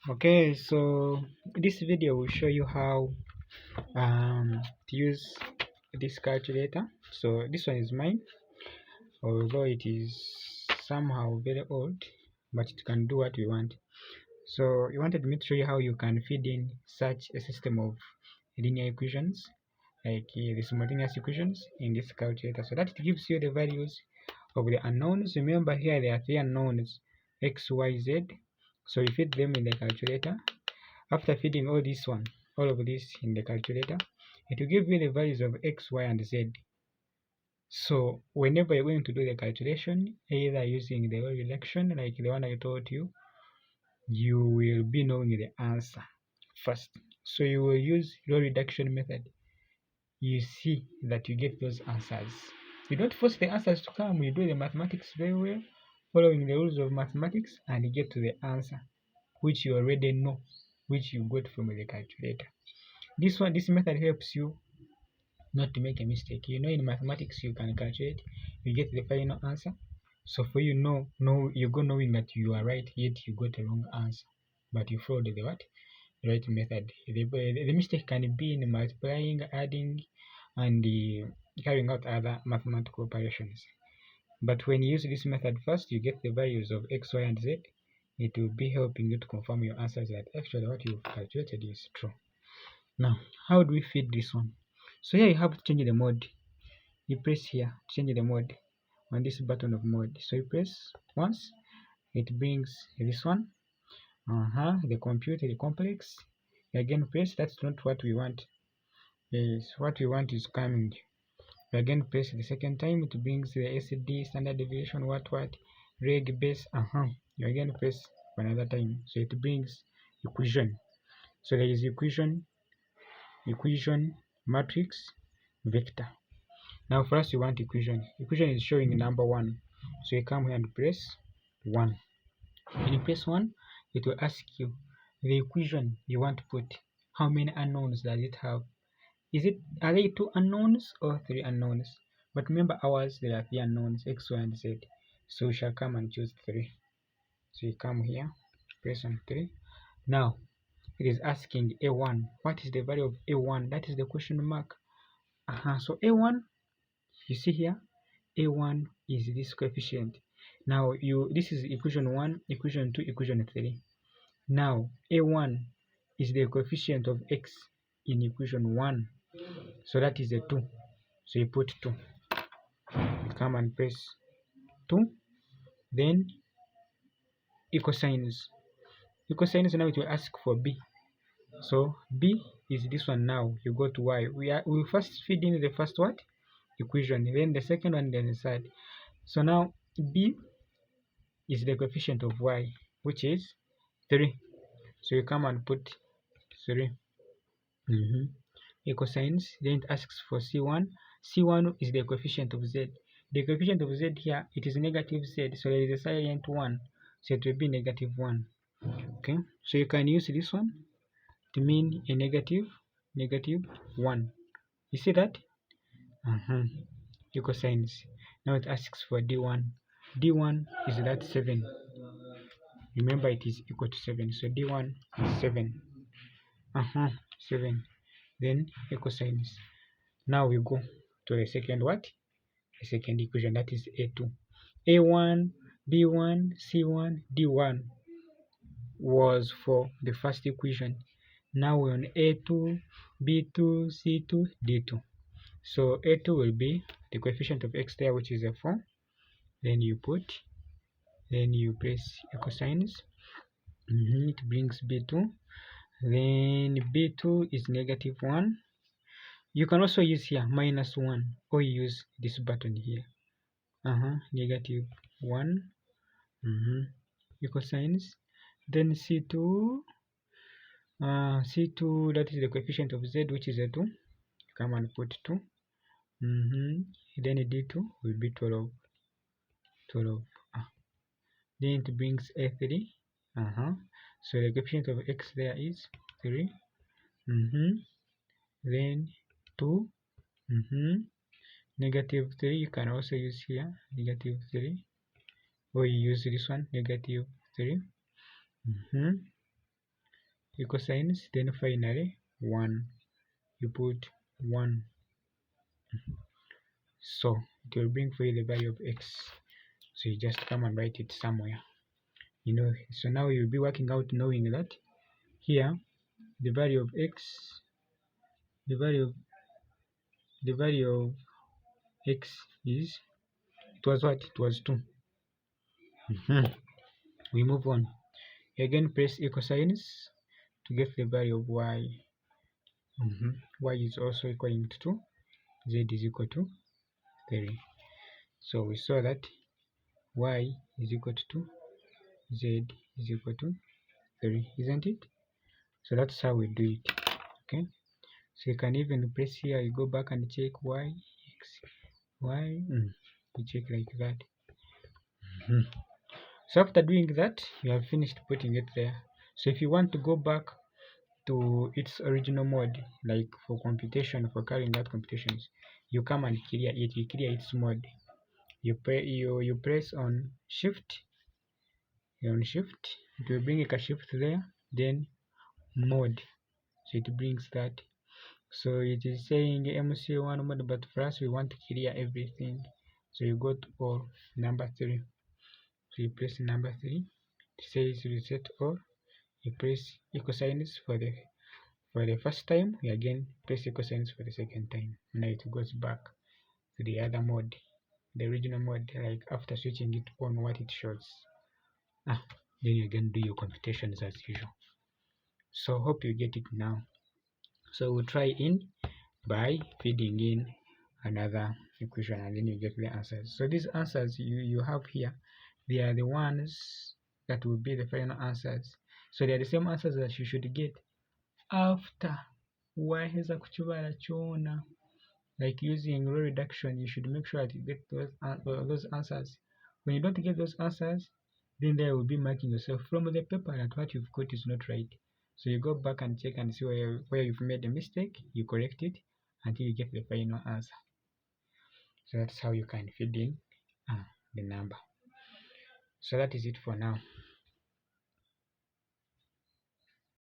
Okay, so this video will show you how to use this calculator. So this one is mine, although it is somehow very old, but it can do what we want. So you wanted me to show you how you can feed in such a system of linear equations, like the simultaneous equations in this calculator, so that it gives you the values of the unknowns. Remember, here there are three unknowns: x, y, z. So you feed them in the calculator. After feeding all of this in the calculator, it will give you the values of x, y, and z. So whenever you're going to do the calculation, either using the row reduction like the one I told you, you will be knowing the answer first. So you will use row reduction method. You see that you get those answers. You don't force the answers to come. You do the mathematics very well, following the rules of mathematics, and you get to the answer, which you already know, which you got from the calculator. This method helps you not to make a mistake. You know, in mathematics you can calculate, you get the final answer. So for you you go knowing that you are right, yet you got a wrong answer, but you followed the what? The right method. The mistake can be in multiplying, adding, and carrying out other mathematical operations. But when you use this method first, you get the values of x, y, and z. It will be helping you to confirm your answers that actually what you've calculated is true. Now, how do we feed this one? So here you have to change the mode. You press here to change the mode on this button of mode. So you press once, it brings this one. The computer, the complex. You again press, that's not what we want. Yes, what we want is coming. You again press the second time, it brings the SD, standard deviation, what, reg, base, You again press for another time. So it brings equation. So there is equation, matrix, vector. Now for us, we want equation. Equation is showing number 1. So you come here and press 1. When you press 1, it will ask you the equation you want to put. How many unknowns does it have? Are they 2 unknowns or 3 unknowns? But remember ours, there are 3 unknowns, x, y, and z. So we shall come and choose 3. So you come here, press on 3. Now it is asking a1. What is the value of a1? That is the question mark. So a1, you see here, a1 is this coefficient. Now this is equation 1, equation 2, equation 3. Now a1 is the coefficient of x in equation 1, so that is a 2. So you put 2. You come and press 2, then equal signs. Now it will ask for b. So b is this one. Now you go to y. We first feed in the first what? Equation, then the second one, then the third. So now b is the coefficient of y, which is 3. So you come and put 3. Equal signs. Then it asks for c1. C1 is the coefficient of z. The coefficient of z here, it is negative z, so there is a silent 1, so it will be negative 1. Okay, so you can use this one to mean a negative 1. You see that? Equal signs. Now it asks for d1. D1 is that 7. Remember, it is equal to 7, so d1 is 7. 7. Then equal signs. Now we go to the second what? The second equation, that is a2. a1, b1, c1, d1 was for the first equation. Now we're on a2, b2, c2, d2. So a2 will be the coefficient of x there, which is a 4. Then you press equal signs. It brings b2. Then b2 is negative 1. You can also use here minus 1, or use this button here. Negative 1. Equal signs. Then c2, that is the coefficient of z, which is a 2. Come and put 2. Then d2 will be 12. Then it brings a3. So the coefficient of x there is 3. Then 2. Negative 3, you can also use here negative 3, or you use this one, negative 3. equal signs, then finally 1. You put 1. So it will bring for you the value of x. So you just come and write it somewhere. So now you'll be working out knowing that here the value of x, the value of x is, it was what? It was 2. We move on. Again, press equal signs to get the value of y. Y is also equaling to 2. Z is equal to 3. So we saw that y is equal to 2, z is equal to 3, isn't it? So that's how we do it. Okay. So you can even press here, you go back and check y, x, y, you check like that. So after doing that, you have finished putting it there. So if you want to go back to its original mode, like for computation, for carrying out computations, you come and clear it, you clear its mode. You press on shift, it will bring a shift there, then mode, so it brings that. So it is saying MC1 mode, but for us we want to clear everything, so you go to all, number 3. So you press number 3, it says reset all. You press equal signs for the first time, you again press equal signs for the second time. Now it goes back to the other mode, the original mode, like after switching it on, what it shows. Then you again do your computations as usual. So hope you get it now. So we'll try in by feeding in another equation, and then you get the answers. So these answers you have here, they are the ones that will be the final answers. So they are the same answers that you should get after waheza kukibala kyona. Like using row reduction, you should make sure that you get those answers. When you don't get those answers, then there will be marking yourself from the paper that what you've got is not right. So you go back and check and see where you've made a mistake, you correct it until you get the final answer. So that's how you can feed in the number. So that is it for now.